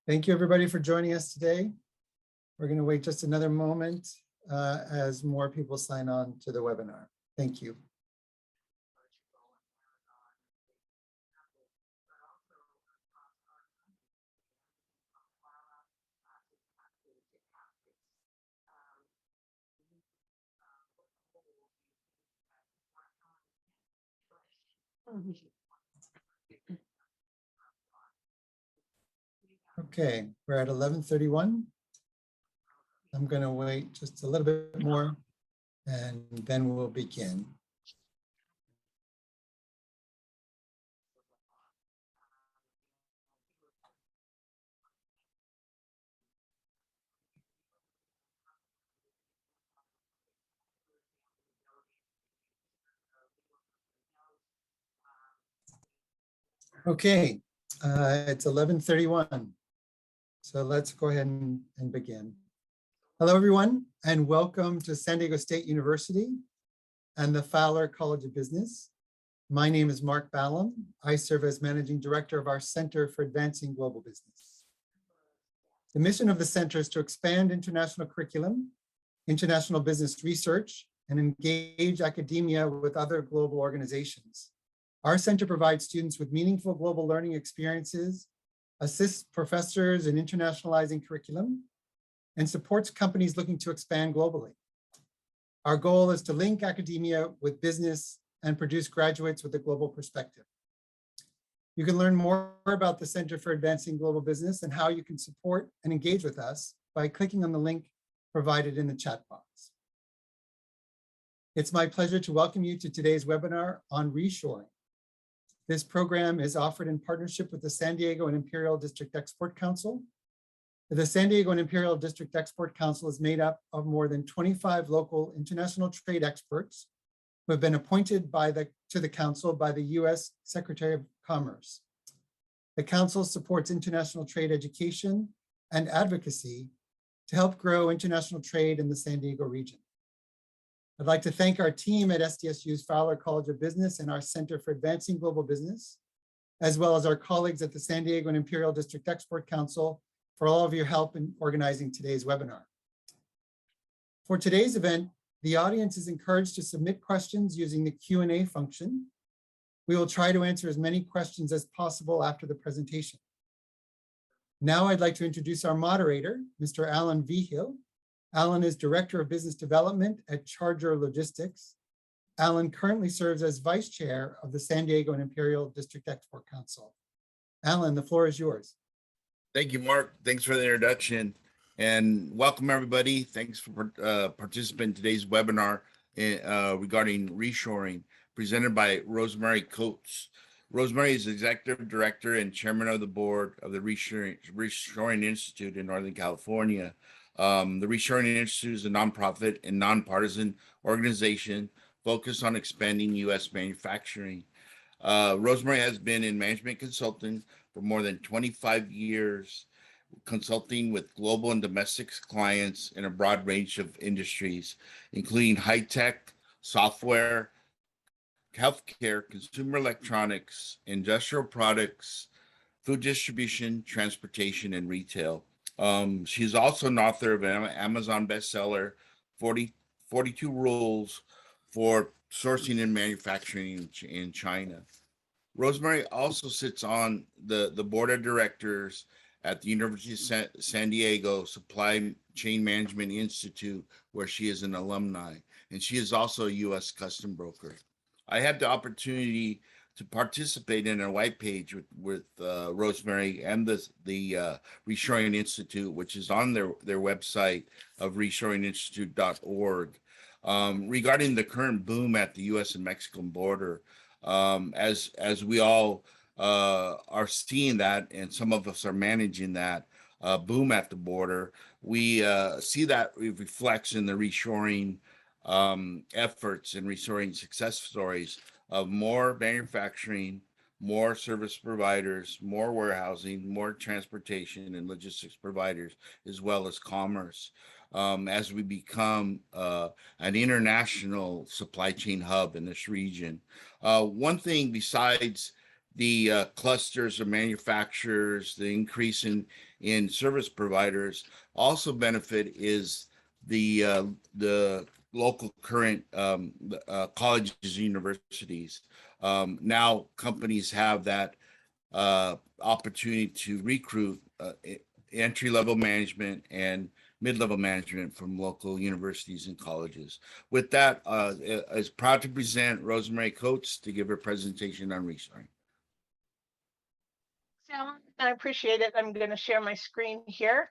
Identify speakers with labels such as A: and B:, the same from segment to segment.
A: Thank you, everybody, for joining us today. We're going to wait just another moment as more people sign on to the webinar. Thank you. Okay, we're at 11:31. I'm going to wait just a little bit more and then we'll begin. Okay, it's 11:31. So let's go ahead and begin. Hello, everyone, and welcome to San Diego State University and the Fowler College of Business. My name is Mark Ballum. I serve as Managing Director of our Center for Advancing Global Business. The mission of the center is to expand international curriculum, international business research, and engage academia with other global organizations. Our center provides students with meaningful global learning experiences, assists professors in internationalizing curriculum, and supports companies looking to expand globally. Our goal is to link academia with business and produce graduates with a global perspective. You can learn more about the Center for Advancing Global Business and how you can support and engage with us by clicking on the link provided in the chat box. It's my pleasure to welcome you to today's webinar on reshoring. This program is offered in partnership with the San Diego and Imperial District Export Council. The San Diego and Imperial District Export Council is made up of more than 25 local international trade experts who have been appointed to the council by the U.S. Secretary of Commerce. The council supports international trade education and advocacy to help grow international trade in the San Diego region. I'd like to thank our team at SDSU's Fowler College of Business and our Center for Advancing Global Business, as well as our colleagues at the San Diego and Imperial District Export Council for all of your help in organizing today's webinar. For today's event, the audience is encouraged to submit questions using the Q&A function. We will try to answer as many questions as possible after the presentation. Now I'd like to introduce our moderator, Mr. Alan Vigil. Alan is Director of Business Development at Charger Logistics. Alan currently serves as Vice Chair of the San Diego and Imperial District Export Council. Alan, the floor is yours.
B: Thank you, Mark. Thanks for the introduction and welcome everybody. Thanks for participating in today's webinar regarding reshoring presented by Rosemary Coates. Rosemary is Executive Director and Chairman of the Board of the Reshoring Institute in Northern California. The Reshoring Institute is a nonprofit and nonpartisan organization focused on expanding U.S. manufacturing. Rosemary has been in management consulting for more than 25 years, consulting with global and domestic clients in a broad range of industries, including high-tech, software, healthcare, consumer electronics, industrial products, food distribution, transportation, and retail. She's also an author of an Amazon bestseller, 42 Rules for Sourcing and Manufacturing in China. Rosemary also sits on the board of directors at the University of San Diego Supply Chain Management Institute, where she is an alumni, and she is also a U.S. custom broker. I had the opportunity to participate in a white page with Rosemary and the Reshoring Institute, which is on their website of reshoringinstitute.org, regarding the current boom at the U.S. and Mexican border. As we all are seeing that, and some of us are managing that boom at the border, we see that it reflects in the reshoring efforts and reshoring success stories of more manufacturing, more service providers, more warehousing, more transportation and logistics providers, as well as commerce, as we become an international supply chain hub in this region. One thing besides the clusters of manufacturers, the increase in service providers. Also benefit is the local current colleges and universities. Now companies have that opportunity to recruit entry-level management and mid-level management from local universities and colleges. With that, is proud to present Rosemary Coates to give her presentation on reshoring.
C: Alan, I appreciate it. I'm going to share my screen here.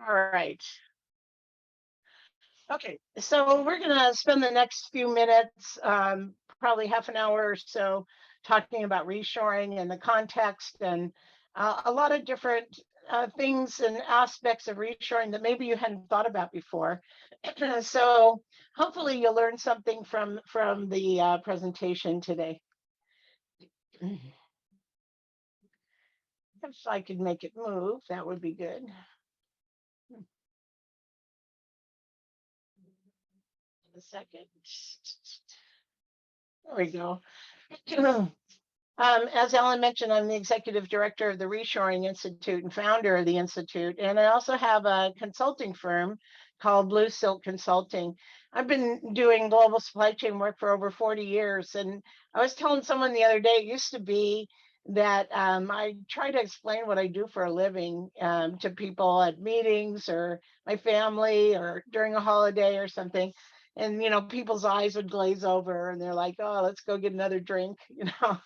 C: All right. Okay, so we're going to spend the next few minutes, probably half an hour or so, talking about reshoring and the context and a lot of different things and aspects of reshoring that maybe you hadn't thought about before. So hopefully you'll learn something from the presentation today. If I could make it move, that would be good. A second. There we go. As Ellen mentioned, I'm the executive director of the Reshoring Institute and founder of the Institute. And I also have a consulting firm called Blue Silk Consulting. I've been doing global supply chain work for over 40 years. And I was telling someone the other day, it used to be that I try to explain what I do for a living to people at meetings or my family or during a holiday or something. And, you know, people's eyes would glaze over and they're like, oh, let's go get another drink, you know.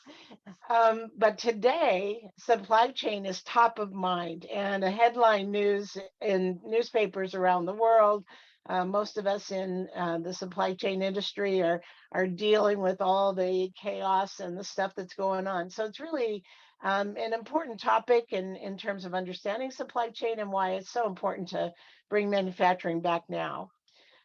C: But today, supply chain is top of mind and a headline news in newspapers around the world. Most of us in the supply chain industry are dealing with all the chaos and the stuff that's going on. So it's really an important topic in terms of understanding supply chain and why it's so important to bring manufacturing back now.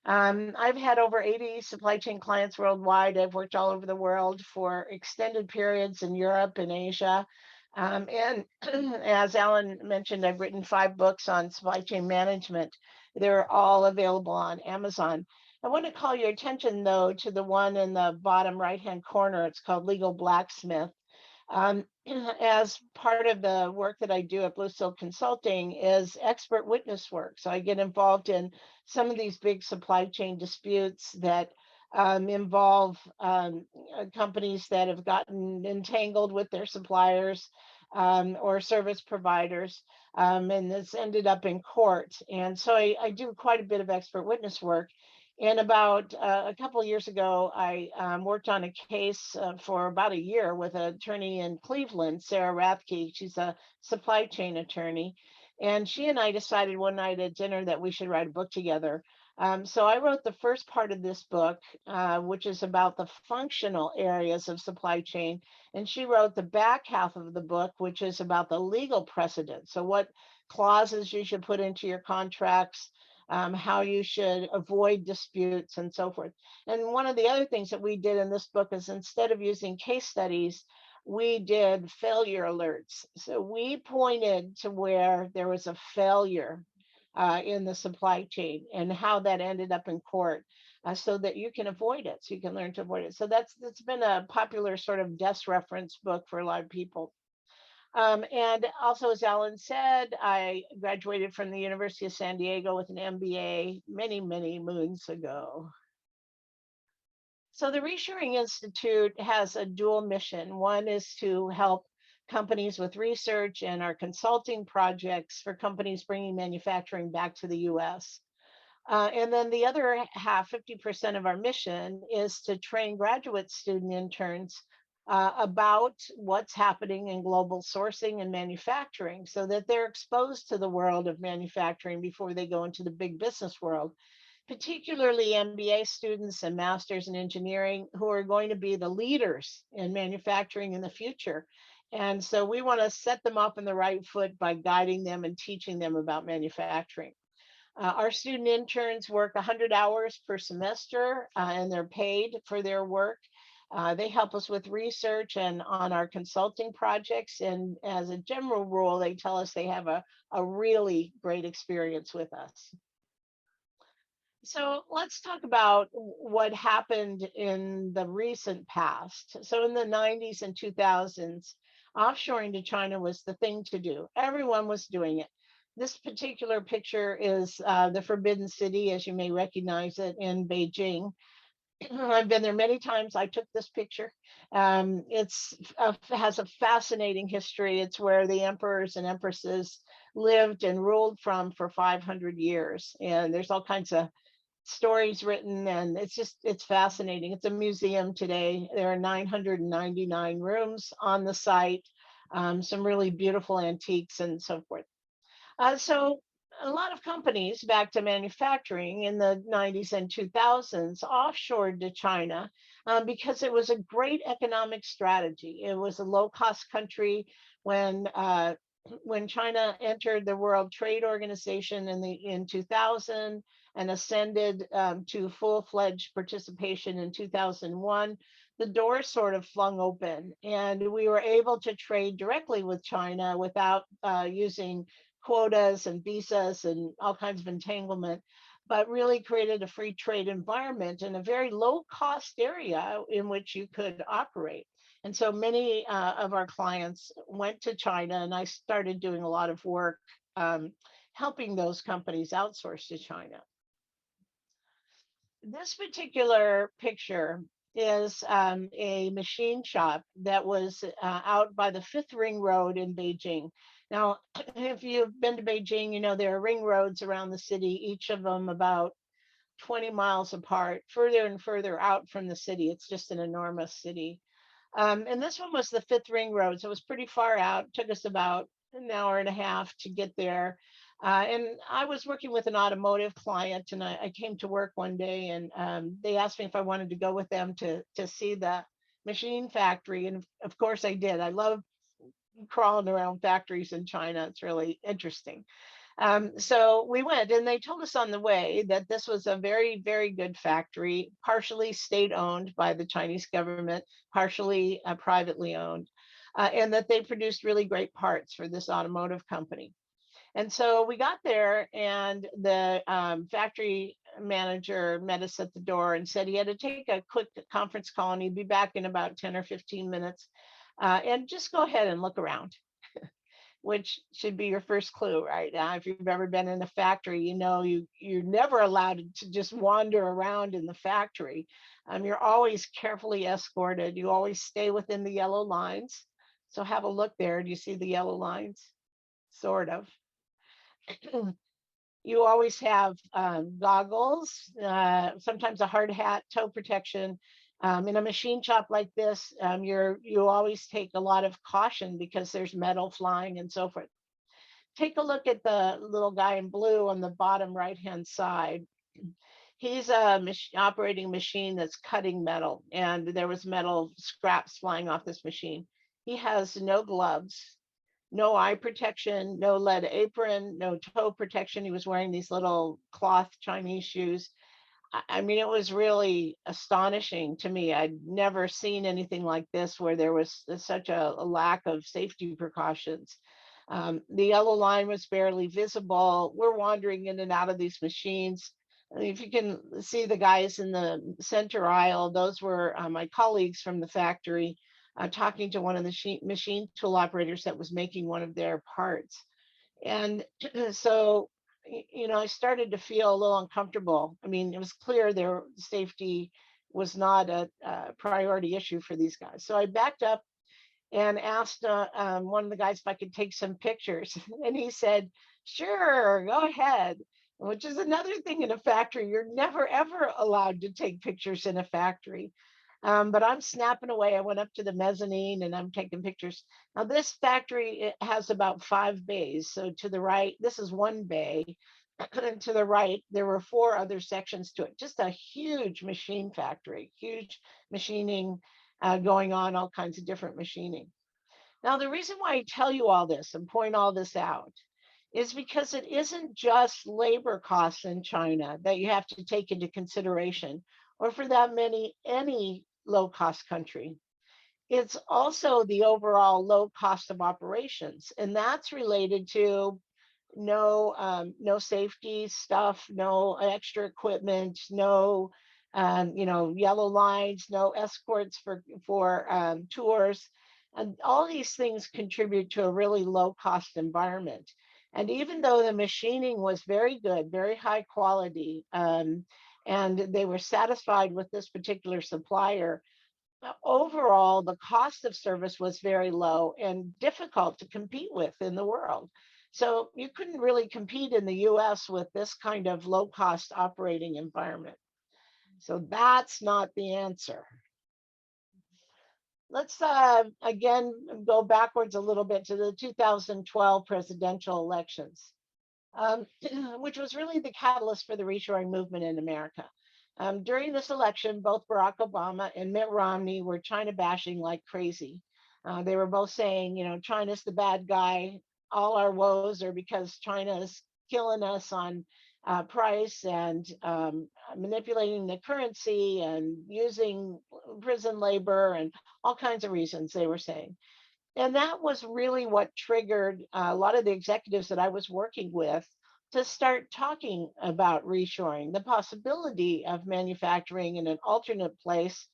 C: I've had over 80 supply chain clients worldwide. I've worked all over the world for extended periods in Europe and Asia. And as Alan mentioned, I've written 5 books on supply chain management. They're all available on Amazon. I want to call your attention, though, to the one in the bottom right-hand corner. It's called Legal Blacksmith. As part of the work that I do at Blue Silk Consulting is expert witness work. So I get involved in some of these big supply chain disputes that involve companies that have gotten entangled with their suppliers or service providers, and it's ended up in court. And so I do quite a bit of expert witness work. And about a couple of years ago, I worked on a case for about a year with an attorney in Cleveland, Sarah Rathke. She's a supply chain attorney. And she and I decided one night at dinner that we should write a book together. So I wrote the first part of this book, which is about the functional areas of supply chain. And she wrote the back half of the book, which is about the legal precedent. So what clauses you should put into your contracts, how you should avoid disputes and so forth. And one of the other things that we did in this book is instead of using case studies, we did failure alerts. So we pointed to where there was a failure in the supply chain and how that ended up in court so that you can avoid it, so you can learn to avoid it. So that's been a popular sort of desk reference book for a lot of people. And also, as Alan said, I graduated from the University of San Diego with an MBA many, many moons ago. So the Reshoring Institute has a dual mission. One is to help companies with research and our consulting projects for companies bringing manufacturing back to the US. And then the other half, 50% of our mission, is to train graduate student interns about what's happening in global sourcing and manufacturing so that they're exposed to the world of manufacturing before they go into the big business world, particularly MBA students and masters in engineering who are going to be the leaders in manufacturing in the future. And so we want to set them up in the right foot by guiding them and teaching them about manufacturing. Our student interns work 100 hours per semester and they're paid for their work. They help us with research and on our consulting projects. And as a general rule, they tell us they have a really great experience with us. So let's talk about what happened in the recent past. So in the 90s and 2000s, offshoring to China was the thing to do. Everyone was doing it. This particular picture is the Forbidden City, as you may recognize it, in Beijing. I've been there many times. I took this picture. Has a fascinating history. It's where the emperors and empresses lived and ruled from for 500 years. And there's all kinds of stories written, and it's fascinating. It's a museum today. There are 999 rooms on the site, some really beautiful antiques and so forth. So a lot of companies back to manufacturing in the 90s and 2000s offshored to China because it was a great economic strategy. It was a low cost country when China entered the World Trade Organization in 2000 and ascended to full-fledged participation in 2001. The doors sort of flung open, and we were able to trade directly with China without using quotas and visas and all kinds of entanglement, but really created a free trade environment in a very low cost area in which you could operate. And so many of our clients went to China, and I started doing a lot of work helping those companies outsource to China. This particular picture is a machine shop that was out by the Fifth Ring Road in Beijing. Now, if you've been to Beijing, you know there are ring roads around the city, each of them about 20 miles apart, further and further out from the city. It's just an enormous city. And this one was the Fifth Ring Road, so it was pretty far out. It took us about an hour and a half to get there. And I was working with an automotive client, and I came to work one day, and they asked me if I wanted to go with them to see the machine factory. And of course I did. I love crawling around factories in China. It's really interesting. So we went, and they told us on the way that this was a very, very good factory, partially state owned by the Chinese government, partially privately owned, and that they produced really great parts for this automotive company. And so we got there, and the factory manager met us at the door and said he had to take a quick conference call and he'd be back in about 10 or 15 minutes. And just go ahead and look around, which should be your first clue, right? If you've ever been in a factory, you know you're never allowed to just wander around in the factory. You're always carefully escorted. You always stay within the yellow lines. So have a look there. Do you see the yellow lines? Sort of. You always have goggles, sometimes a hard hat, toe protection. In a machine shop like this, you always take a lot of caution because there's metal flying and so forth. Take a look at the little guy in blue on the bottom right-hand side. He's a operating machine that's cutting metal, and there was metal scraps flying off this machine. He has no gloves, no eye protection, no lead apron, no toe protection. He was wearing these little cloth Chinese shoes. I mean, it was really astonishing to me. I'd never seen anything like this where there was such a lack of safety precautions. The yellow line was barely visible. We're wandering in and out of these machines. If you can see the guys in the center aisle, those were my colleagues from the factory talking to one of the machine tool operators that was making one of their parts. And so, I started to feel a little uncomfortable. I mean, it was clear their safety was not a priority issue for these guys. So I backed up and asked one of the guys if I could take some pictures. And he said, sure, go ahead. Which is another thing in a factory. You're never, ever allowed to take pictures in a factory. But I'm snapping away. I went up to the mezzanine and I'm taking pictures. Now, this factory, it has about 5 bays. So to the right, this is one bay. And to the right, there were 4 other sections to it. Just a huge machine factory, huge machining going on, all kinds of different machining. Now, the reason why I tell you all this and point all this out is because it isn't just labor costs in China that you have to take into consideration, or for that any low-cost country. It's also the overall low cost of operations, and that's related to no safety stuff, no extra equipment, no yellow lines, no escorts for tours, and all these things contribute to a really low cost environment. And even though the machining was very good, very high quality, and they were satisfied with this particular supplier, overall, the cost of service was very low and difficult to compete with in the world. So you couldn't really compete in the US with this kind of low cost operating environment. So that's not the answer. Let's again go backwards a little bit to the 2012 presidential elections, which was really the catalyst for the reshoring movement in America. During this election, both Barack Obama and Mitt Romney were China bashing like crazy. They were both saying, China's the bad guy. All our woes are because China is killing us on price and manipulating the currency and using prison labor and all kinds of reasons they were saying. And that was really what triggered a lot of the executives that I was working with to start talking about reshoring, the possibility of manufacturing in an alternate place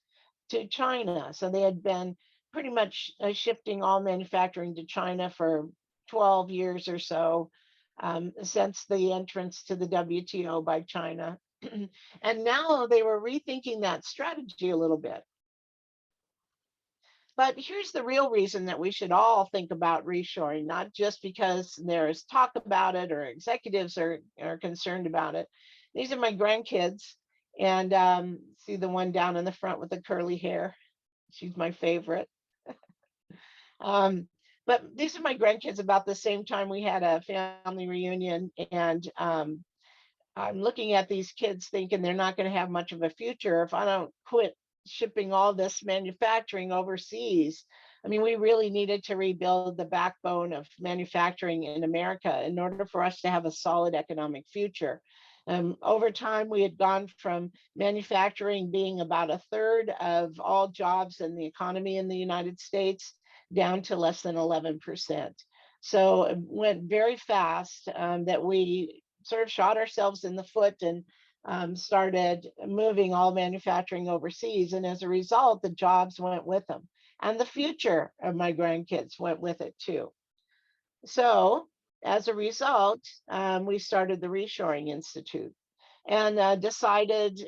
C: to China. So they had been pretty much shifting all manufacturing to China for 12 years or so, since the entrance to the WTO by China. And now they were rethinking that strategy a little bit. But here's the real reason that we should all think about reshoring, not just because there's talk about it or executives are concerned about it. These are my grandkids. And see the one down in the front with the curly hair. She's my favorite. But these are my grandkids. About the same time we had a family reunion, and I'm looking at these kids thinking they're not going to have much of a future if I don't quit shipping all this manufacturing overseas. I mean, we really needed to rebuild the backbone of manufacturing in America in order for us to have a solid economic future. Over time, we had gone from manufacturing being about a third of all jobs in the economy in the United States down to less than 11%. So it went very fast, that we sort of shot ourselves in the foot and started moving all manufacturing overseas. And as a result, the jobs went with them. And the future of my grandkids went with it too. So as a result, we started the Reshoring Institute and decided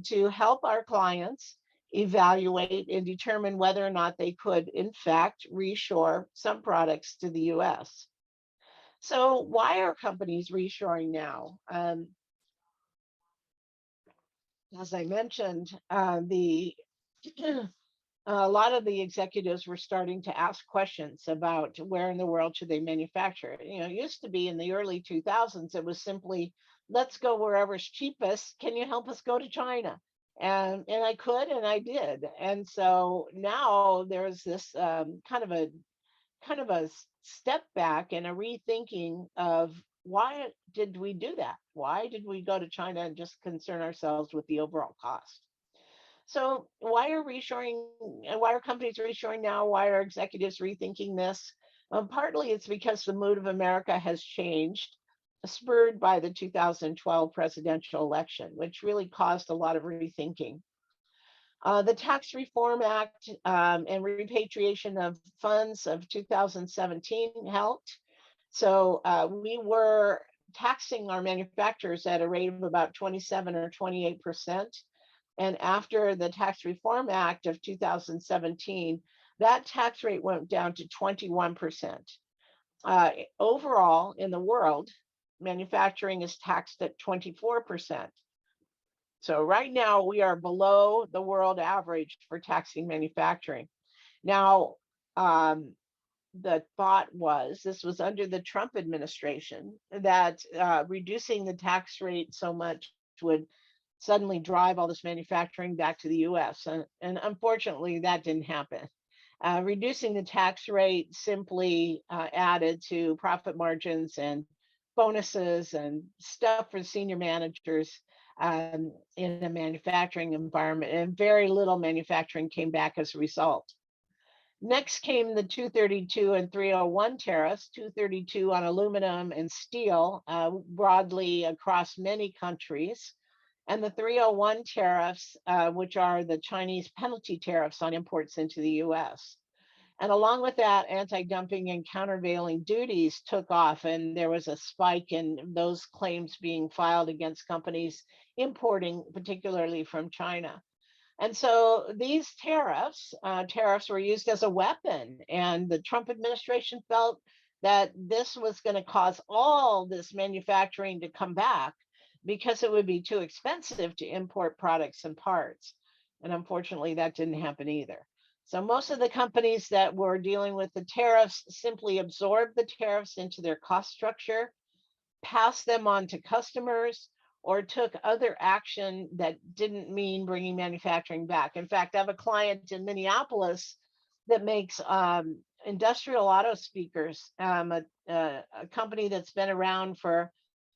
C: to help our clients evaluate and determine whether or not they could, in fact, reshore some products to the US. So why are companies reshoring now? As I mentioned, a lot of the executives were starting to ask questions about where in the world should they manufacture. It used to be in the early 2000s, it was simply, let's go wherever's cheapest. Can you help us go to China? And I could, and I did. And so now there's this kind of a step back and a rethinking of why did we do that? Why did we go to China and just concern ourselves with the overall cost? So why are companies reshoring now? Why are executives rethinking this? Partly it's because the mood of America has changed, spurred by the 2012 presidential election, which really caused a lot of rethinking. The Tax Reform Act and repatriation of funds of 2017 helped. So we were taxing our manufacturers at a rate of about 27 or 28%. And after the Tax Reform Act of 2017, that tax rate went down to 21%. Overall, in the world, manufacturing is taxed at 24%. So right now, we are below the world average for taxing manufacturing. Now, the thought was, this was under the Trump administration, that reducing the tax rate so much would suddenly drive all this manufacturing back to the US. And unfortunately, that didn't happen. Reducing the tax rate simply added to profit margins and bonuses and stuff for senior managers in a manufacturing environment. And very little manufacturing came back as a result. Next came the 232 and 301 tariffs, 232 on aluminum and steel, broadly across many countries, and the 301 tariffs, which are the Chinese penalty tariffs on imports into the US. And along with that, anti-dumping and countervailing duties took off, and there was a spike in those claims being filed against companies importing, particularly from China. And so these tariffs were used as a weapon, and the Trump administration felt that this was going to cause all this manufacturing to come back because it would be too expensive to import products and parts. And unfortunately, that didn't happen either. So most of the companies that were dealing with the tariffs simply absorbed the tariffs into their cost structure, passed them on to customers, or took other action that didn't mean bringing manufacturing back. In fact, I have a client in Minneapolis that makes industrial auto speakers, a company that's been around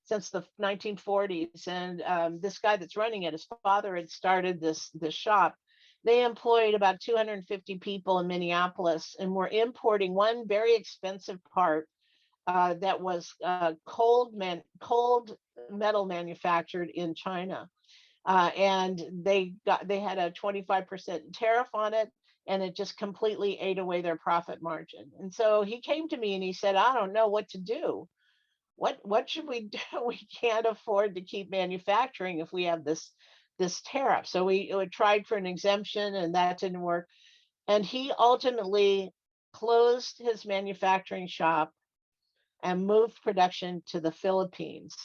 C: since the 1940s. And this guy that's running it, his father had started this shop. They employed about 250 people in Minneapolis and were importing one very expensive part that was cold metal manufactured in China, and they had a 25% tariff on it, and it just completely ate away their profit margin. And so he came to me and he said, "I don't know what to do. What should we do? We can't afford to keep manufacturing if we have this tariff." So we tried for an exemption, and that didn't work. And he ultimately closed his manufacturing shop and moved production to the Philippines,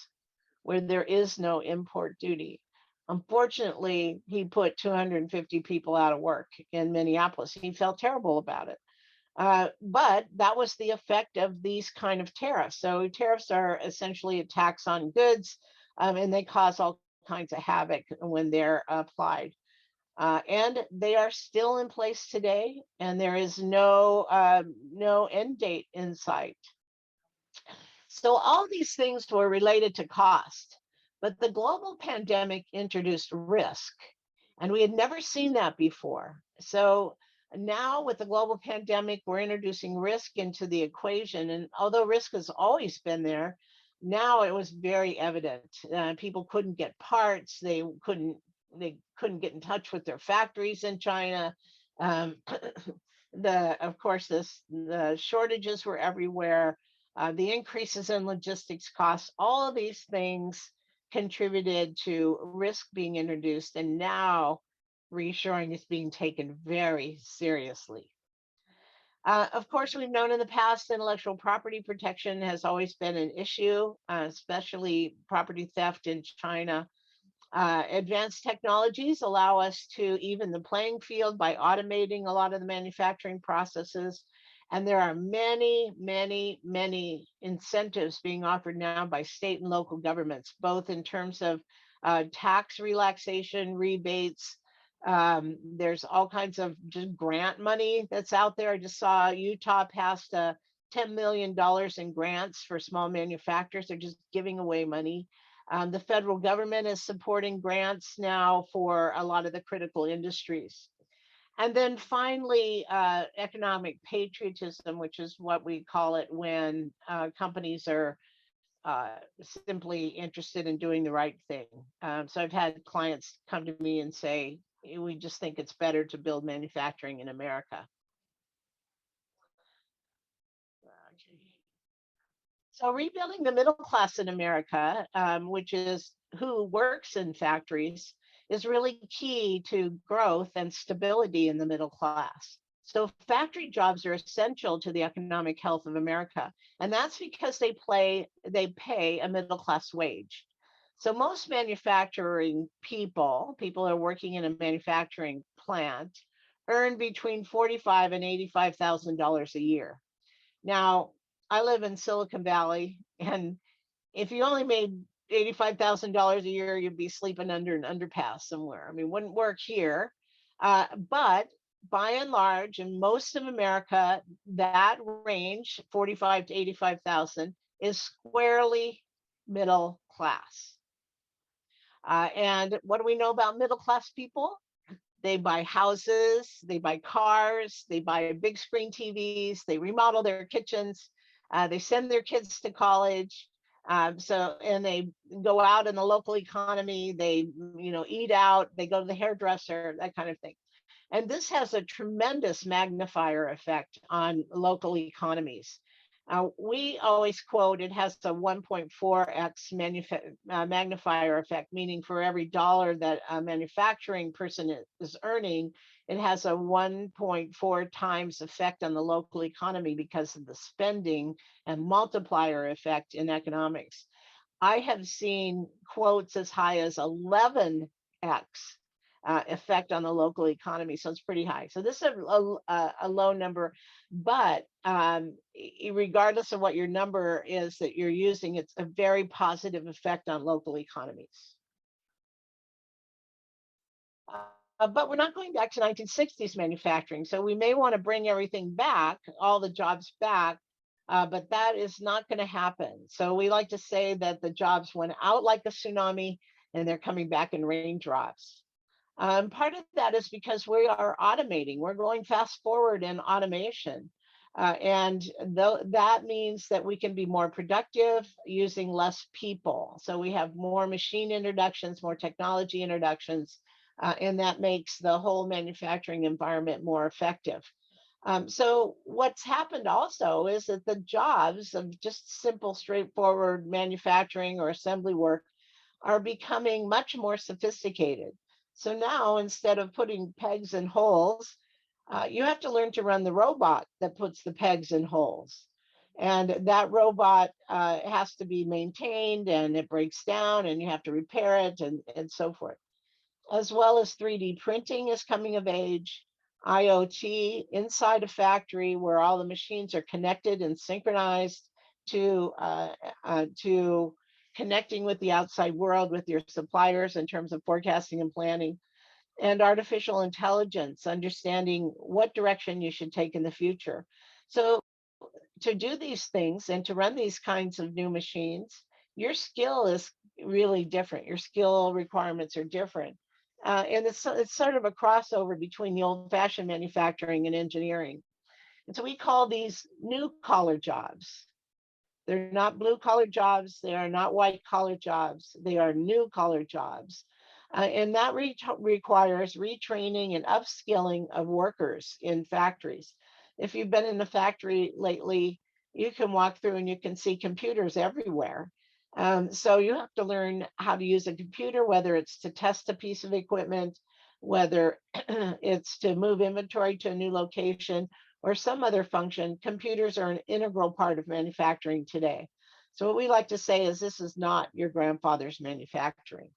C: where there is no import duty. Unfortunately, he put 250 people out of work in Minneapolis. He felt terrible about it. But that was the effect of these kind of tariffs. So tariffs are essentially a tax on goods, and they cause all kinds of havoc when they're applied. And they are still in place today, and there is no end date in sight. So all these things were related to cost, but the global pandemic introduced risk, and we had never seen that before. So now with the global pandemic, we're introducing risk into the equation. And although risk has always been there, now it was very evident. People couldn't get parts. They couldn't get in touch with their factories in China. Of course, the shortages were everywhere. The increases in logistics costs, all of these things contributed to risk being introduced, and now reshoring is being taken very seriously. Of course, we've known in the past intellectual property protection has always been an issue, especially property theft in China. Advanced technologies allow us to even the playing field by automating a lot of the manufacturing processes. And there are many, many, many incentives being offered now by state and local governments, both in terms of tax relaxation, rebates. There's all kinds of just grant money that's out there. I just saw Utah passed $10 million in grants for small manufacturers. They're just giving away money. The federal government is supporting grants now for a lot of the critical industries. And then finally, economic patriotism, which is what we call it when companies are simply interested in doing the right thing. So I've had clients come to me and say, we just think it's better to build manufacturing in America. So rebuilding the middle class in America, which is who works in factories, is really key to growth and stability in the middle class. So factory jobs are essential to the economic health of America, and that's because they pay a middle class wage. So most manufacturing people who are working in a manufacturing plant earn between $45,000 and $85,000 a year. Now, I live in Silicon Valley, and if you only made $85,000 a year, you'd be sleeping under an underpass somewhere. I mean, wouldn't work here. But by and large, in most of America, that range, 45 to 85,000, is squarely middle class. And what do we know about middle class people? They buy houses, they buy cars, they buy big screen TVs, they remodel their kitchens, they send their kids to college. And they go out in the local economy, they, eat out, they go to the hairdresser, that kind of thing. And this has a tremendous magnifier effect on local economies. We always quote it has a 1.4x magnifier effect, meaning for every dollar that a manufacturing person is earning, it has a 1.4 times effect on the local economy because of the spending and multiplier effect in economics. I have seen quotes as high as 11x effect on the local economy. So it's pretty high. So this is a low number, but regardless of what your number is that you're using, it's a very positive effect on local economies. But we're not going back to 1960s manufacturing. So we may want to bring everything back, all the jobs back, but that is not going to happen. So we like to say that the jobs went out like a tsunami and they're coming back in raindrops. Part of that is because we are automating. We're going fast forward in automation. That means that we can be more productive using less people. So we have more machine introductions, more technology introductions, and that makes the whole manufacturing environment more effective. So what's happened also is that the jobs of just simple, straightforward manufacturing or assembly work are becoming much more sophisticated. So now instead of putting pegs in holes, you have to learn to run the robot that puts the pegs in holes. And that robot has to be maintained and it breaks down and you have to repair it and so forth. As well as 3D printing is coming of age, IoT inside a factory where all the machines are connected and synchronized to connecting with the outside world, with your suppliers in terms of forecasting and planning, and artificial intelligence, understanding what direction you should take in the future. So to do these things and to run these kinds of new machines, your skill is really different. Your skill requirements are different. And it's sort of a crossover between the old-fashioned manufacturing and engineering. And so we call these new collar jobs. They're not blue collar jobs. They are not white collar jobs. They are new collar jobs. And that requires retraining and upskilling of workers in factories. If you've been in a factory lately, you can walk through and you can see computers everywhere. So you have to learn how to use a computer, whether it's to test a piece of equipment, whether it's to move inventory to a new location, or some other function. Computers are an integral part of manufacturing today. So what we like to say is this is not your grandfather's manufacturing.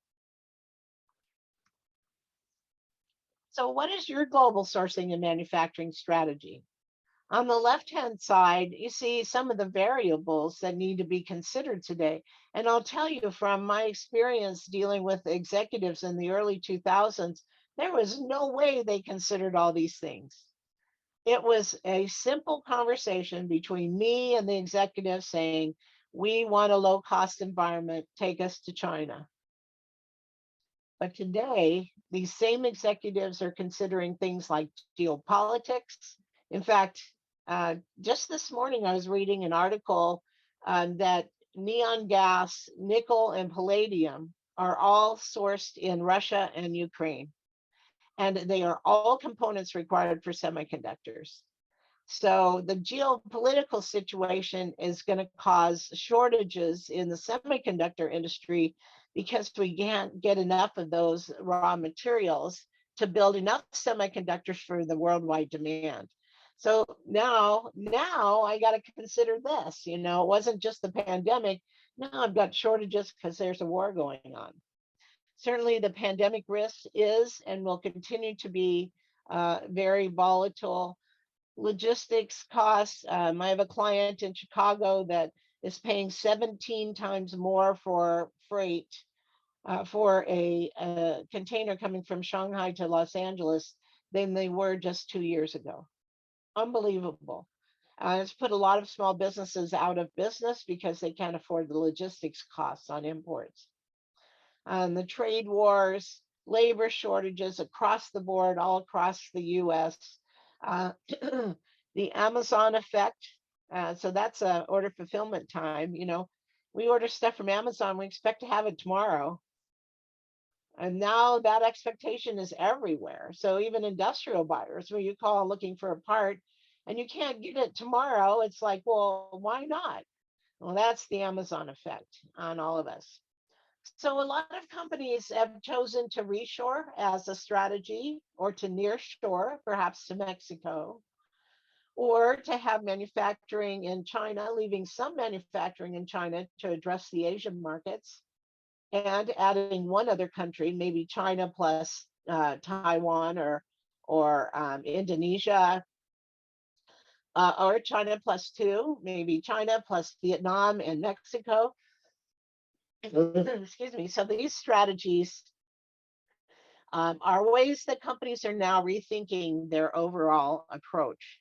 C: So what is your global sourcing and manufacturing strategy? On the left-hand side, you see some of the variables that need to be considered today. And I'll tell you from my experience dealing with executives in the early 2000s, there was no way they considered all these things. It was a simple conversation between me and the executive saying, we want a low-cost environment, take us to China. But today, these same executives are considering things like geopolitics. In fact, just this morning, I was reading an article that neon gas, nickel, and palladium are all sourced in Russia and Ukraine. And they are all components required for semiconductors. So the geopolitical situation is going to cause shortages in the semiconductor industry because we can't get enough of those raw materials to build enough semiconductors for the worldwide demand. So now I got to consider this, it wasn't just the pandemic. Now I've got shortages because there's a war going on. Certainly the pandemic risk is and will continue to be very volatile. Logistics costs. I have a client in Chicago that is paying 17 times more for freight for a container coming from Shanghai to Los Angeles than they were just 2 years ago. Unbelievable. It's put a lot of small businesses out of business because they can't afford the logistics costs on imports. The trade wars, labor shortages across the board, all across the US. Uh, the Amazon effect. So that's a order fulfillment time. You know, we order stuff from Amazon, we expect to have it tomorrow. And now that expectation is everywhere. So even industrial buyers, when you call looking for a part and you can't get it tomorrow, it's like, well, why not? Well, that's the Amazon effect on all of us. So a lot of companies have chosen to reshore as a strategy, or to nearshore, perhaps to Mexico, or to have manufacturing in China, leaving some manufacturing in China to address the Asian markets, and adding one other country, maybe China plus Taiwan, or Indonesia, or China plus two, maybe China plus Vietnam and Mexico. Excuse me. So these strategies are ways that companies are now rethinking their overall approach.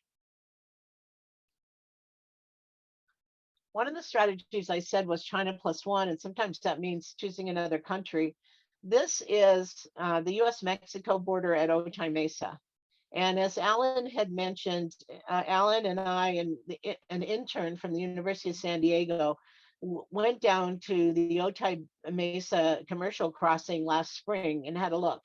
C: One of the strategies I said was China plus one, and sometimes that means choosing another country. This is the US-Mexico border at Otay Mesa. And as Alan had mentioned, Alan and I and an intern from the University of San Diego went down to the Otay Mesa commercial crossing last spring and had a look.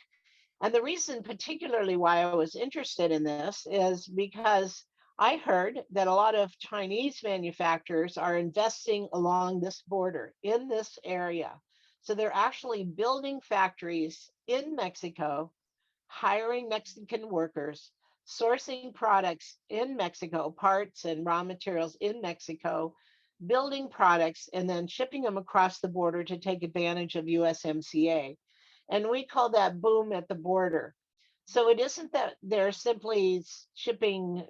C: And the reason particularly why I was interested in this is because I heard that a lot of Chinese manufacturers are investing along this border in this area. So they're actually building factories in Mexico, hiring Mexican workers, sourcing products in Mexico, parts and raw materials in Mexico, building products, and then shipping them across the border to take advantage of USMCA. And we call that boom at the border. So it isn't that they're simply shipping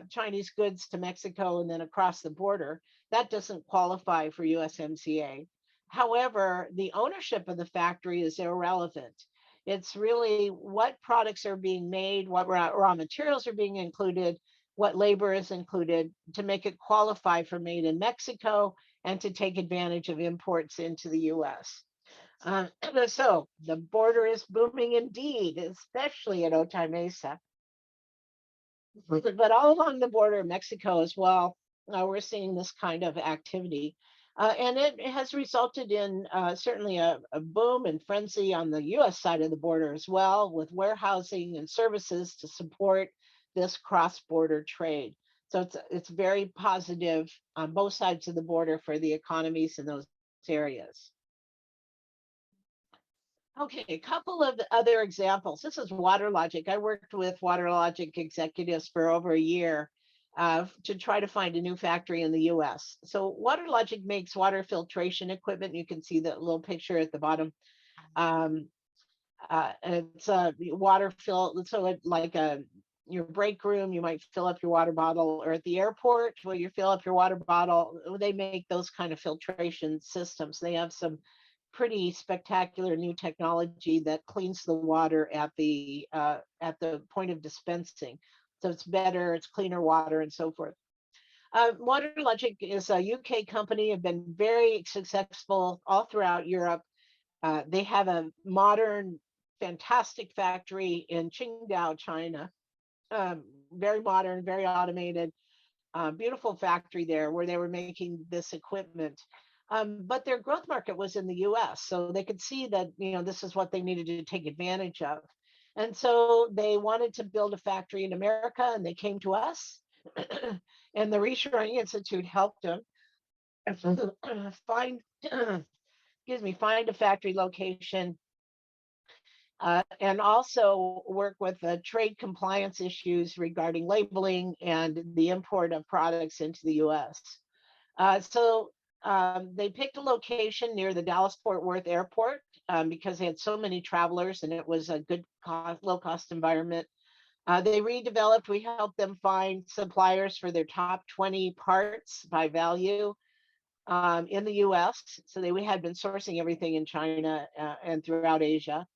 C: Chinese goods to Mexico and then across the border. That doesn't qualify for USMCA. However, the ownership of the factory is irrelevant. It's really what products are being made, what raw materials are being included, what labor is included to make it qualify for made in Mexico and to take advantage of imports into the US. So the border is booming indeed, especially at Otay Mesa. But all along the border of Mexico as well, we're seeing this kind of activity. And it has resulted in certainly a boom and frenzy on the US side of the border as well, with warehousing and services to support this cross-border trade. So it's very positive on both sides of the border for the economies in those areas. Okay, a couple of other examples. This is WaterLogic. I worked with WaterLogic executives for over a year to try to find a new factory in the US. So WaterLogic makes water filtration equipment. You can see the little picture at the bottom. It's a water fill, so it like your break room, you might fill up your water bottle, or at the airport where you fill up your water bottle, they make those kind of filtration systems. They have some pretty spectacular new technology that cleans the water at the point of dispensing. So it's better, it's cleaner water, and so forth. WaterLogic is a UK company, have been very successful all throughout Europe. They have a modern, fantastic factory in Qingdao, China. Very modern, very automated, beautiful factory there where they were making this equipment. But their growth market was in the US. So they could see that, this is what they needed to take advantage of. And so they wanted to build a factory in America, and they came to us. And the Reshoring Institute helped them find a factory location, and also work with trade compliance issues regarding labeling and the import of products into the US. So they picked a location near the Dallas-Fort Worth Airport because they had so many travelers, and it was a good low-cost environment. They redeveloped. We helped them find suppliers for their top 20 parts by value in the US. So we had been sourcing everything in China and throughout Asia.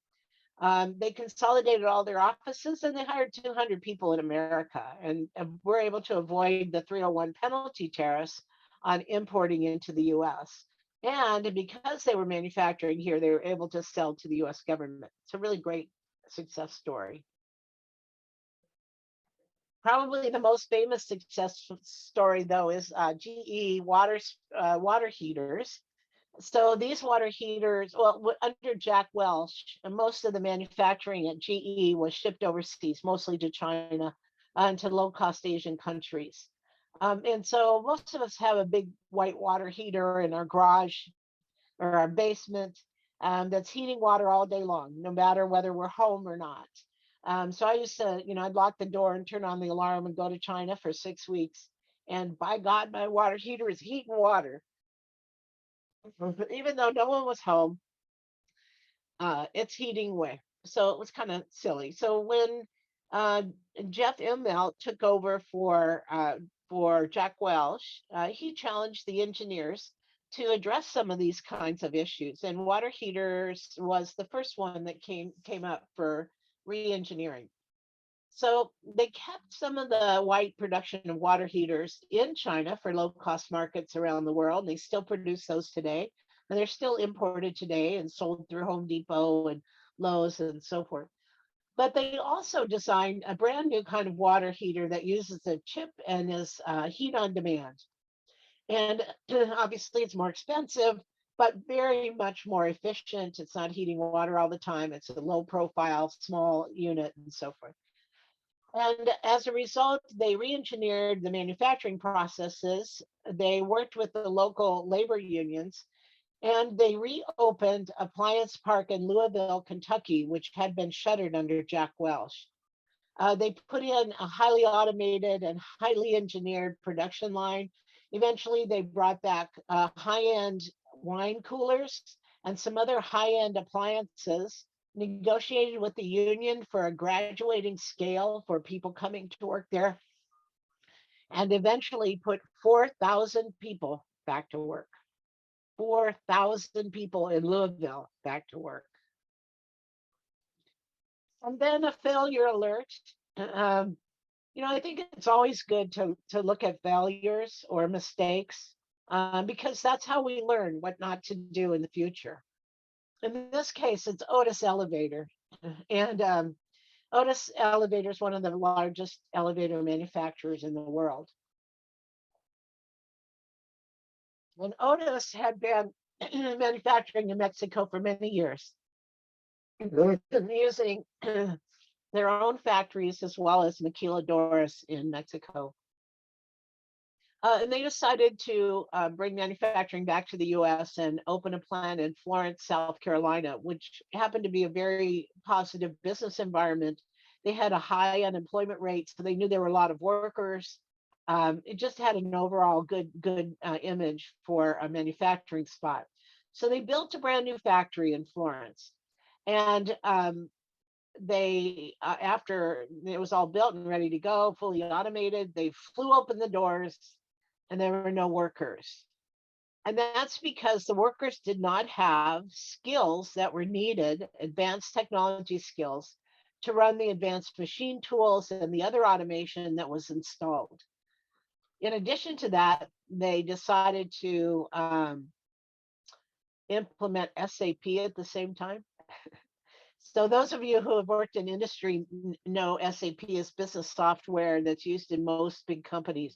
C: They consolidated all their offices, and they hired 200 people in America, and were able to avoid the 301 penalty tariffs on importing into the US. And because they were manufacturing here, they were able to sell to the US government. It's a really great success story. Probably the most famous success story, though, is GE water heaters. So these water heaters, well, under Jack Welch, and most of the manufacturing at GE was shipped overseas, mostly to China and to low-cost Asian countries. And so most of us have a big white water heater in our garage or our basement that's heating water all day long, no matter whether we're home or not. So I used to, I'd lock the door and turn on the alarm and go to China for 6 weeks. And by God, my water heater is heating water. Even though no one was home, it's heating away. So it was kind of silly. So when uh, Jeff Immelt took over for Jack Welch, he challenged the engineers to address some of these kinds of issues. And water heaters was the first one that came up for re-engineering. So they kept some of the white production of water heaters in China for low cost markets around the world. They still produce those today, and they're still imported today and sold through Home Depot and Lowe's and so forth. But they also designed a brand new kind of water heater that uses a chip and is heat on demand. And obviously, it's more expensive, but very much more efficient. It's not heating water all the time. It's a low profile, small unit, and so forth. And as a result, they re-engineered the manufacturing processes. They worked with the local labor unions, and they reopened Appliance Park in Louisville, Kentucky, which had been shuttered under Jack Welch. They put in a highly automated and highly engineered production line. Eventually, they brought back high-end wine coolers and some other high-end appliances, negotiated with the union for a graduating scale for people coming to work there, and eventually put 4,000 people back to work. 4,000 people in Louisville back to work. And then a failure alert. I think it's always good to look at failures or mistakes because that's how we learn what not to do in the future. In this case, it's Otis Elevator. And Otis Elevator is one of the largest elevator manufacturers in the world. And Otis had been manufacturing in Mexico for many years, using their own factories as well as maquiladoras in Mexico. And they decided to bring manufacturing back to the US and open a plant in Florence, South Carolina, which happened to be a very positive business environment. They had a high unemployment rate, so they knew there were a lot of workers. It just had an overall good image for a manufacturing spot. So they built a brand new factory in Florence. And after it was all built and ready to go, fully automated, they flew open the doors and there were no workers. And that's because the workers did not have skills that were needed, advanced technology skills, to run the advanced machine tools and the other automation that was installed. In addition to that, they decided to implement SAP at the same time. So those of you who have worked in industry know SAP is business software that's used in most big companies.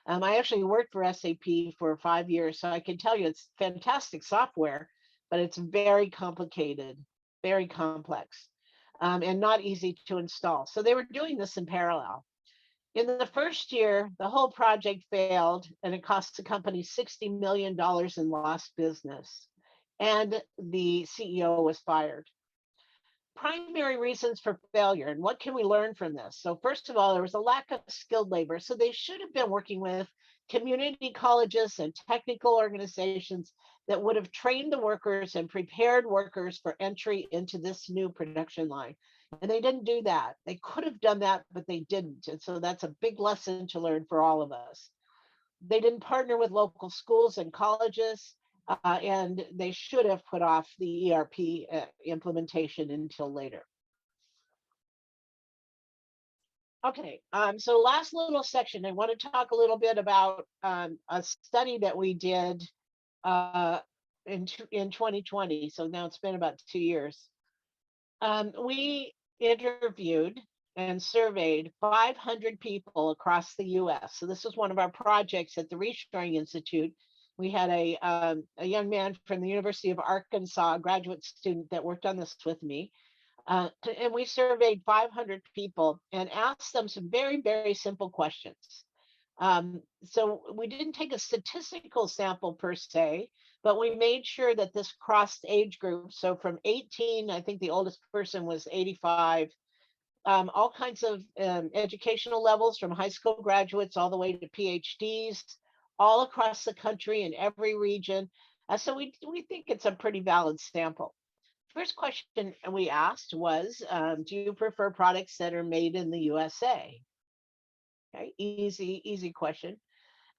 C: I actually worked for SAP for 5 years, so I can tell you it's fantastic software, but it's very complicated, very complex, and not easy to install. So they were doing this in parallel. In the first year, the whole project failed, and it cost the company $60 million in lost business, and the CEO was fired. Primary reasons for failure, and what can we learn from this? So first of all, there was a lack of skilled labor. So they should have been working with community colleges and technical organizations that would have trained the workers and prepared workers for entry into this new production line. And they didn't do that. They could have done that, but they didn't. And so that's a big lesson to learn for all of us. They didn't partner with local schools and colleges. And they should have put off the ERP implementation until later. Okay, so last little section, I want to talk a little bit about a study that we did in 2020. So now it's been about 2 years. We interviewed and surveyed 500 people across the US. So this was one of our projects at the Reshoring Institute. We had a young man from the University of Arkansas, a graduate student that worked on this with me. And we surveyed 500 people and asked them some very, very simple questions. So we didn't take a statistical sample per se, but we made sure that this crossed age group. So from 18, I think the oldest person was 85, all kinds of educational levels from high school graduates all the way to PhDs, all across the country in every region. So we think it's a pretty valid sample. First question we asked was, do you prefer products that are made in the USA? Okay, easy question.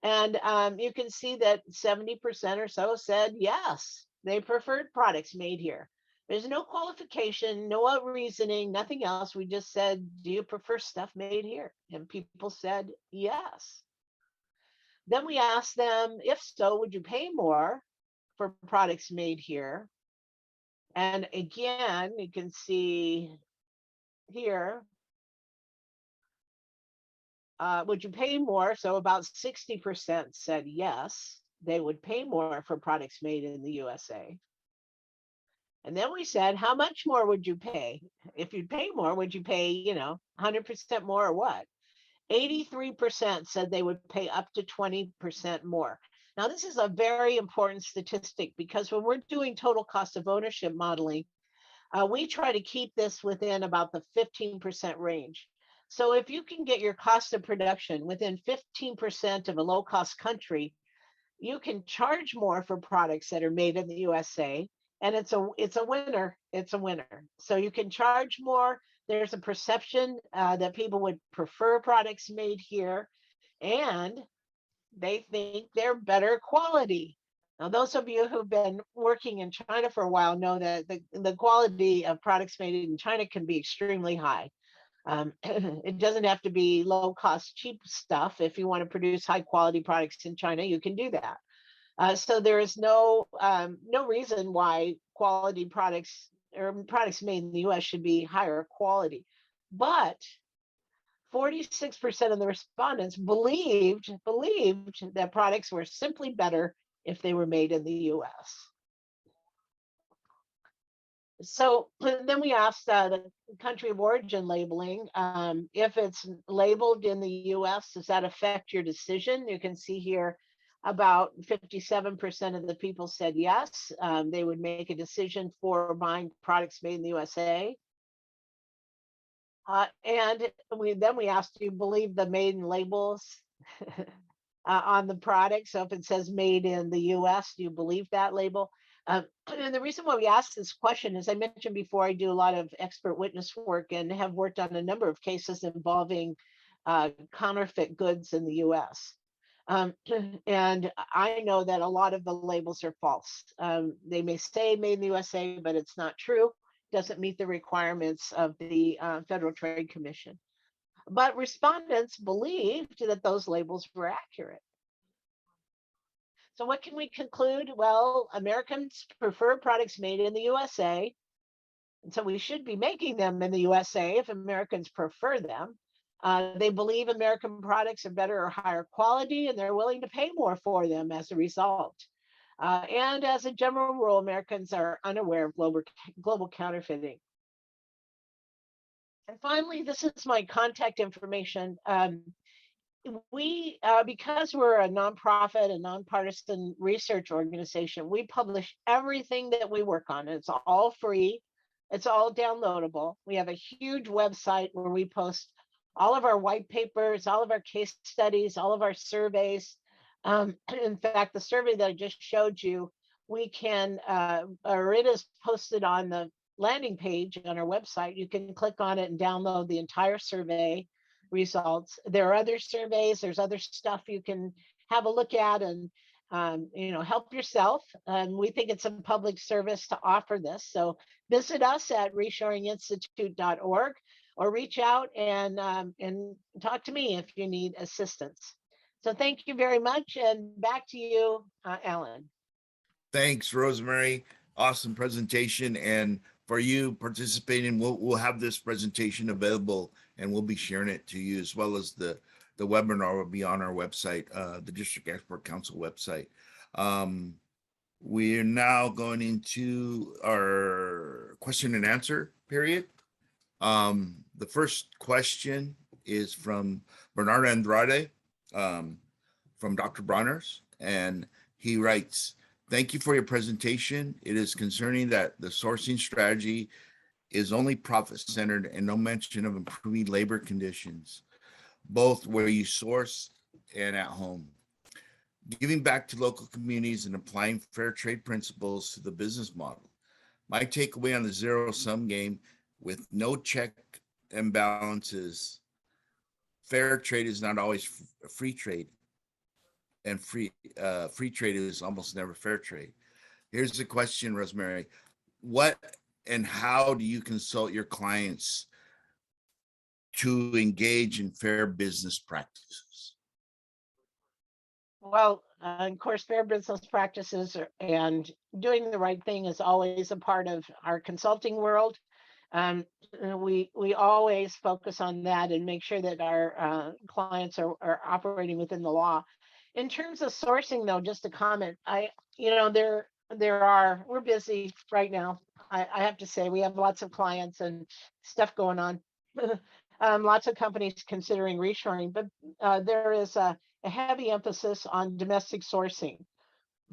C: And you can see that 70% or so said yes, they preferred products made here. There's no qualification, no reasoning, nothing else. We just said, do you prefer stuff made here? And people said yes. Then we asked them, if so, would you pay more for products made here? And again, you can see here, would you pay more? So about 60% said yes, they would pay more for products made in the USA. And then we said, how much more would you pay? If you'd pay more, would you pay, 100% more or what? 83% said they would pay up to 20% more. Now, this is a very important statistic because when we're doing total cost of ownership modeling, we try to keep this within about the 15% range. So if you can get your cost of production within 15% of a low cost country, you can charge more for products that are made in the USA. And it's a winner. It's a winner. So you can charge more. There's a perception that people would prefer products made here, and they think they're better quality. Now, those of you who've been working in China for a while know that the quality of products made in China can be extremely high. It doesn't have to be low cost, cheap stuff. If you want to produce high quality products in China, you can do that. So there is no reason why quality products or products made in the US should be higher quality. But 46% of the respondents believed that products were simply better if they were made in the US. So then we asked the country of origin labeling, if it's labeled in the US, does that affect your decision? You can see here about 57% of the people said yes, they would make a decision for buying products made in the USA. And we asked, do you believe the made in labels on the product? So if it says made in the US, do you believe that label? And the reason why we asked this question, as I mentioned before, I do a lot of expert witness work and have worked on a number of cases involving counterfeit goods in the US. And I know that a lot of the labels are false. They may say made in the USA, but it's not true. Doesn't meet the requirements of the Federal Trade Commission. But respondents believed that those labels were accurate. So what can we conclude? Well, Americans prefer products made in the USA. And so we should be making them in the USA if Americans prefer them. They believe American products are better or higher quality, and they're willing to pay more for them as a result. And as a general rule, Americans are unaware of global counterfeiting. And finally, this is my contact information. Because we're a nonprofit, a nonpartisan research organization, we publish everything that we work on. It's all free. It's all downloadable. We have a huge website where we post all of our white papers, all of our case studies, all of our surveys. In fact, the survey that I just showed you, it is posted on the landing page on our website. You can click on it and download the entire survey results. There are other surveys, there's other stuff you can have a look at and help yourself. And we think it's a public service to offer this. So visit us at reshoringinstitute.org or reach out and talk to me if you need assistance. So thank you very much, and back to you, Alan.
B: Thanks, Rosemary. Awesome presentation. And for you participating, we'll have this presentation available and we'll be sharing it to you, as well as the webinar will be on our website, the District Export Council website. We're now going into our question and answer period. The first question is from Bernard Andrade, from Dr. Bronner's, and he writes, "Thank you for your presentation. It is concerning that the sourcing strategy is only profit-centered and no mention of improving labor conditions, both where you source and at home. Giving back to local communities and applying fair trade principles to the business model. My takeaway on the zero-sum game with no check and balances, fair trade is not always free trade, and free trade is almost never fair trade." Here's the question, Rosemary. What and how do you consult your clients to engage in fair business practices?
C: Well, of course, fair business practices and doing the right thing is always a part of our consulting world. We always focus on that and make sure that our clients are operating within the law. In terms of sourcing, though, just a comment. We're busy right now. I have to say, we have lots of clients and stuff going on. Lots of companies considering reshoring, but there is a heavy emphasis on domestic sourcing.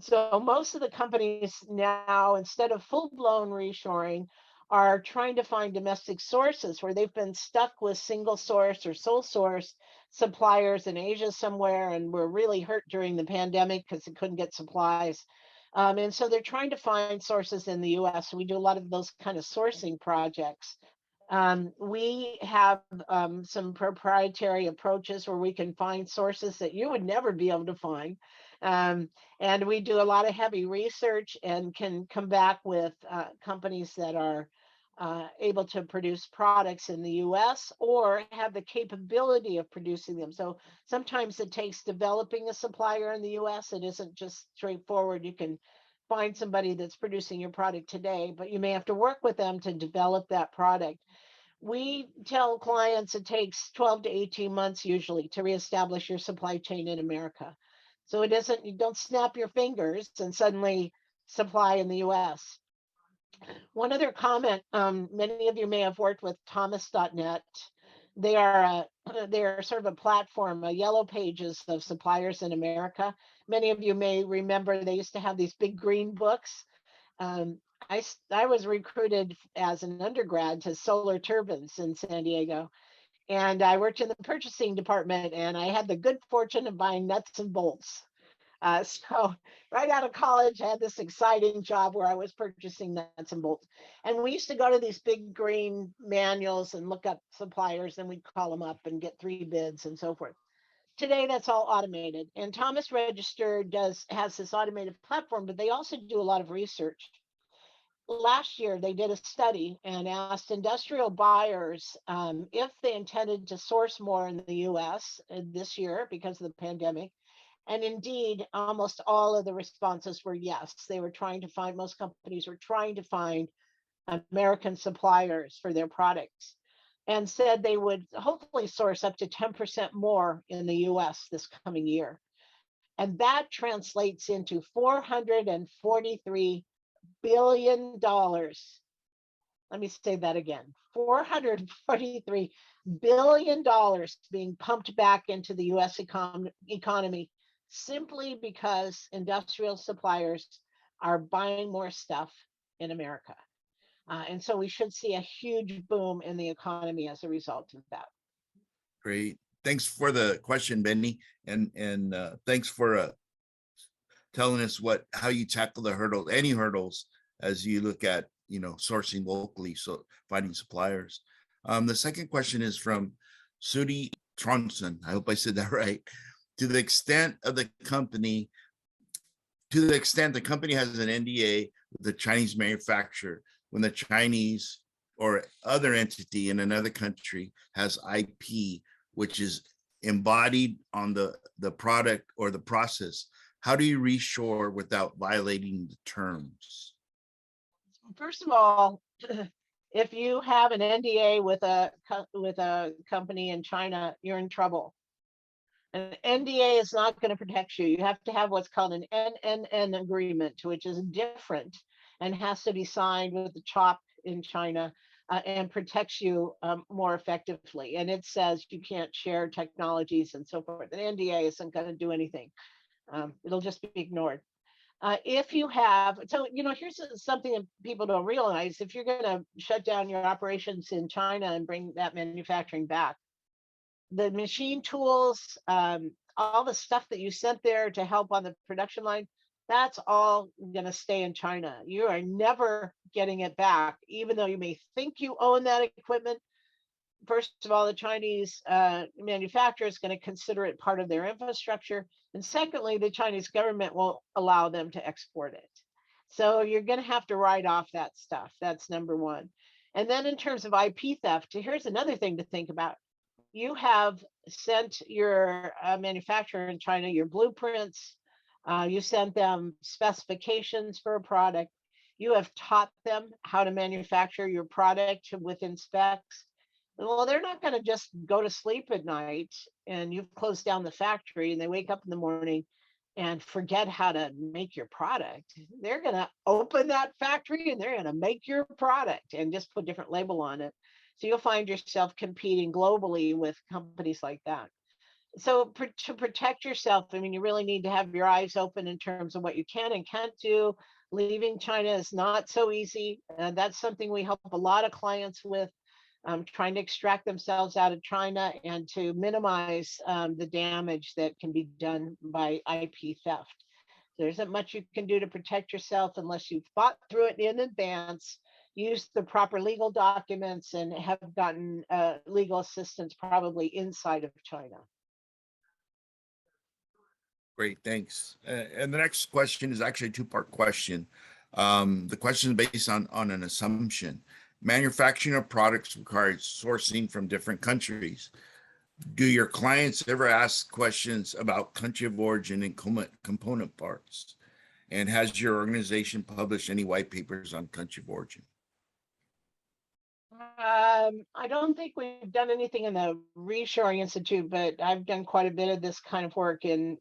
C: So most of the companies now, instead of full-blown reshoring, are trying to find domestic sources where they've been stuck with single source or sole source suppliers in Asia somewhere and were really hurt during the pandemic because they couldn't get supplies. And so they're trying to find sources in the US. We do a lot of those kind of sourcing projects. We have some proprietary approaches where we can find sources that you would never be able to find. And we do a lot of heavy research and can come back with companies that are able to produce products in the US or have the capability of producing them. So sometimes it takes developing a supplier in the US. It isn't just straightforward. You can find somebody that's producing your product today, but you may have to work with them to develop that product. We tell clients it takes 12 to 18 months usually to reestablish your supply chain in America. So it isn't, you don't snap your fingers and suddenly supply in the US. One other comment, many of you may have worked with Thomas.net. They are sort of a platform, a yellow pages of suppliers in America. Many of you may remember they used to have these big green books. I was recruited as an undergrad to Solar Turbines in San Diego. And I worked in the purchasing department and I had the good fortune of buying nuts and bolts. So right out of college, I had this exciting job where I was purchasing nuts and bolts. And we used to go to these big green manuals and look up suppliers, and we'd call them up and get 3 bids and so forth. Today, that's all automated. And Thomas Register has this automated platform, but they also do a lot of research. Last year, they did a study and asked industrial buyers if they intended to source more in the US this year because of the pandemic. And indeed, almost all of the responses were yes. Most companies were trying to find American suppliers for their products and said they would hopefully source up to 10% more in the US this coming year. And that translates into $443 billion. Let me say that again. $443 billion being pumped back into the US economy simply because industrial suppliers are buying more stuff in America. And so we should see a huge boom in the economy as a result of that.
B: Great. Thanks for the question, Benny. And thanks for telling us how you tackle the any hurdles as you look at, sourcing locally, so finding suppliers. The second question is from Sudi Tronson. I hope I said that right. To the extent the company has an NDA with the Chinese manufacturer, when the Chinese or other entity in another country has IP, which is embodied on the product or the process, How do you reshore without violating the terms?
C: First of all, if you have an NDA with a company in China, you're in trouble. An NDA is not going to protect you. You have to have what's called an NNN agreement, which is different and has to be signed with the CHOP in China and protects you more effectively. And it says you can't share technologies and so forth. An NDA isn't going to do anything. It'll just be ignored. If you have, so, here's something that people don't realize. If you're going to shut down your operations in China and bring that manufacturing back, the machine tools, all the stuff that you sent there to help on the production line, that's all going to stay in China. You are never getting it back, even though you may think you own that equipment. First of all, the Chinese manufacturer is going to consider it part of their infrastructure. And secondly, the Chinese government won't allow them to export it. So you're going to have to write off that stuff. That's number one. And then in terms of IP theft, here's another thing to think about. You have sent your manufacturer in China your blueprints. You sent them specifications for a product. You have taught them how to manufacture your product within specs. Well, they're not going to just go to sleep at night and you've closed down the factory and they wake up in the morning and forget how to make your product. They're going to open that factory and they're going to make your product and just put a different label on it. So you'll find yourself competing globally with companies like that. So to protect yourself, I mean, you really need to have your eyes open in terms of what you can and can't do. Leaving China is not so easy. That's something we help a lot of clients with. Trying to extract themselves out of China and to minimize the damage that can be done by IP theft. There isn't much you can do to protect yourself unless you've thought through it in advance, used the proper legal documents, and have gotten legal assistance probably inside of China.
B: Great, thanks. And the next question is actually a two-part question. The question is based on an assumption. Manufacturing of products requires sourcing from different countries. Do your clients ever ask questions about country of origin and component parts? And has your organization published any white papers on country of origin?
C: I don't think we've done anything in the Reshoring Institute, but I've done quite a bit of this kind of work in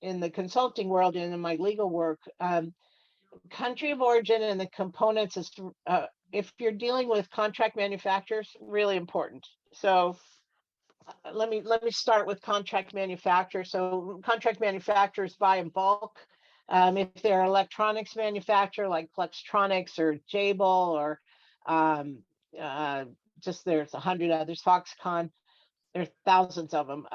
C: the consulting world and in my legal work. Country of origin and the components is if you're dealing with contract manufacturers, really important. So let me start with contract manufacturers. So contract manufacturers buy in bulk. If they're electronics manufacturer like Flextronics or Jabil or just there's 100 others, Foxconn, there's thousands of them.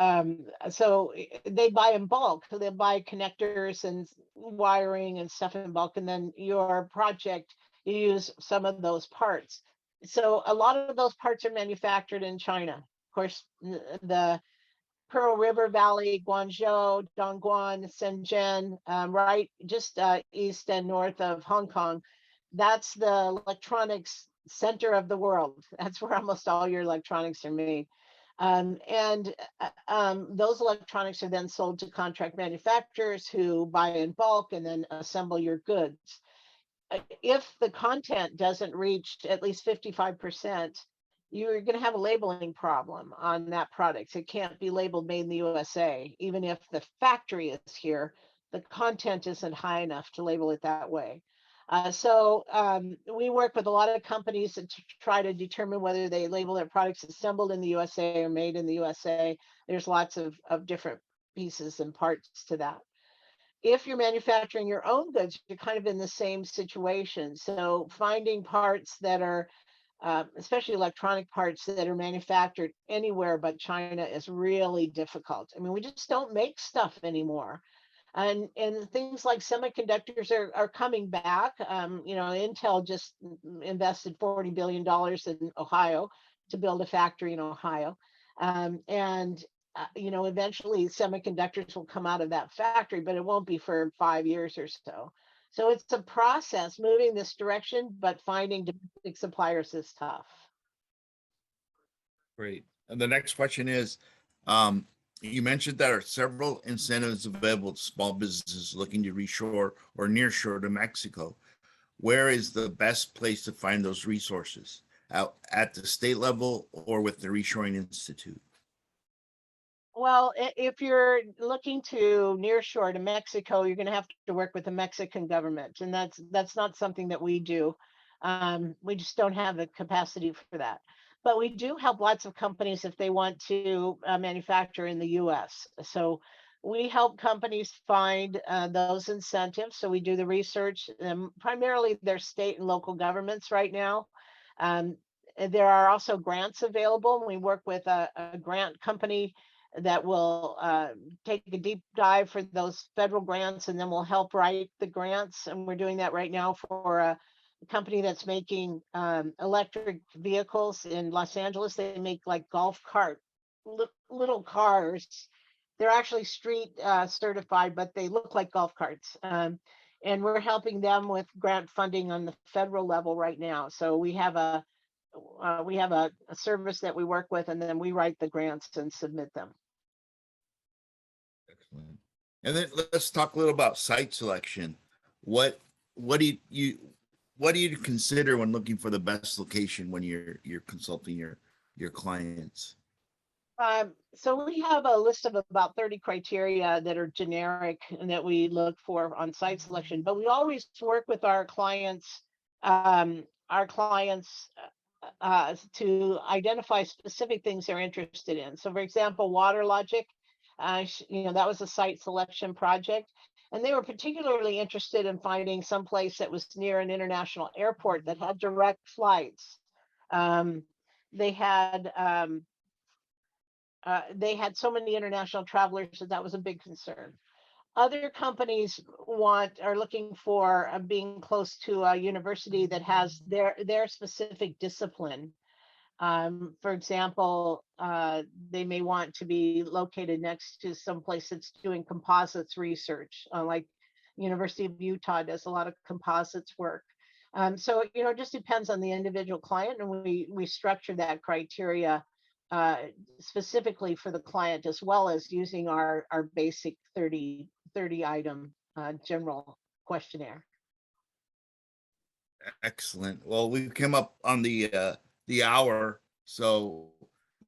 C: So they buy in bulk. So they buy connectors and wiring and stuff in bulk. And then your project, you use some of those parts. So a lot of those parts are manufactured in China. Of course, the Pearl River Valley, Guangzhou, Dongguan, Shenzhen, right just east and north of Hong Kong. That's the electronics center of the world. That's where almost all your electronics are made. Those electronics are then sold to contract manufacturers who buy in bulk and then assemble your goods. If the content doesn't reach at least 55%, you're going to have a labeling problem on that product. It can't be labeled made in the USA. Even if the factory is here, the content isn't high enough to label it that way. We work with a lot of companies to try to determine whether they label their products assembled in the USA or made in the USA. There's lots of different pieces and parts to that. If you're manufacturing your own goods, you're kind of in the same situation. So finding parts that are, especially electronic parts that are manufactured anywhere but China is really difficult. I mean, we just don't make stuff anymore. And things like semiconductors are coming back. Intel just invested $40 billion in Ohio to build a factory in Ohio. Eventually semiconductors will come out of that factory, but it won't be for 5 years or so. So it's a process moving this direction, but finding domestic suppliers is tough.
B: Great. And the next question is, You mentioned there are several incentives available to small businesses looking to reshore or nearshore to Mexico. Where is the best place to find those resources? Out at the state level or with the Reshoring Institute?
C: Well, if you're looking to nearshore to Mexico, you're going to have to work with the Mexican government, and that's not something that we do. We just don't have the capacity for that. But we do help lots of companies if they want to manufacture in the U.S. So we help companies find those incentives. So we do the research, primarily their state and local governments right now. And there are also grants available. We work with a grant company that will take a deep dive for those federal grants, and then we'll help write the grants. And we're doing that right now for a company that's making electric vehicles in Los Angeles. They make like golf cart, little cars. They're actually street certified, but they look like golf carts. And we're helping them with grant funding on the federal level right now. So we have a service that we work with, and then we write the grants and submit them.
B: Excellent. And then let's talk a little about site selection. What do you consider when looking for the best location when you're consulting your clients?
C: So we have a list of about 30 criteria that are generic and that we look for on site selection, but we always work with our clients to identify specific things they're interested in. So for example, Water Logic, that was a site selection project. And they were particularly interested in finding some place that was near an international airport that had direct flights. They had so many international travelers that was a big concern. Other companies are looking for being close to a university that has their specific discipline. For example, they may want to be located next to some place that's doing composites research, like University of Utah does a lot of composites work. So it just depends on the individual client, and we structure that criteria specifically for the client, as well as using our basic 30 item general questionnaire.
B: Excellent. Well, we came up on the hour, so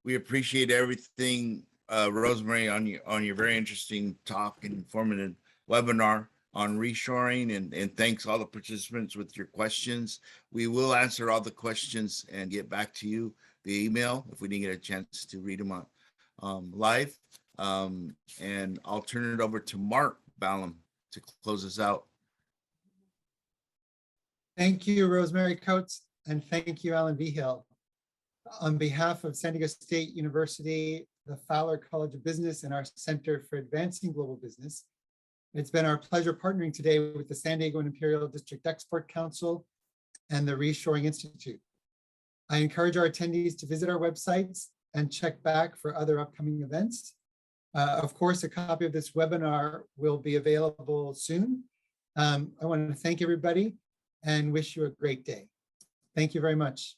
B: we appreciate everything, Rosemary, on your very interesting talk and informative webinar on reshoring, and thanks all the participants with your questions. We will answer all the questions and get back to you via email if we didn't get a chance to read them on live. And I'll turn it over to Mark Ballum to close us out.
A: Thank you, Rosemary Coates, and thank you, Alan Vigil. On behalf of San Diego State University, the Fowler College of Business, and our Center for Advancing Global Business, it's been our pleasure partnering today with the San Diego and Imperial District Export Council and the Reshoring Institute. I encourage our attendees to visit our websites and check back for other upcoming events. Of course, a copy of this webinar will be available soon. I want to thank everybody and wish you a great day. Thank you very much.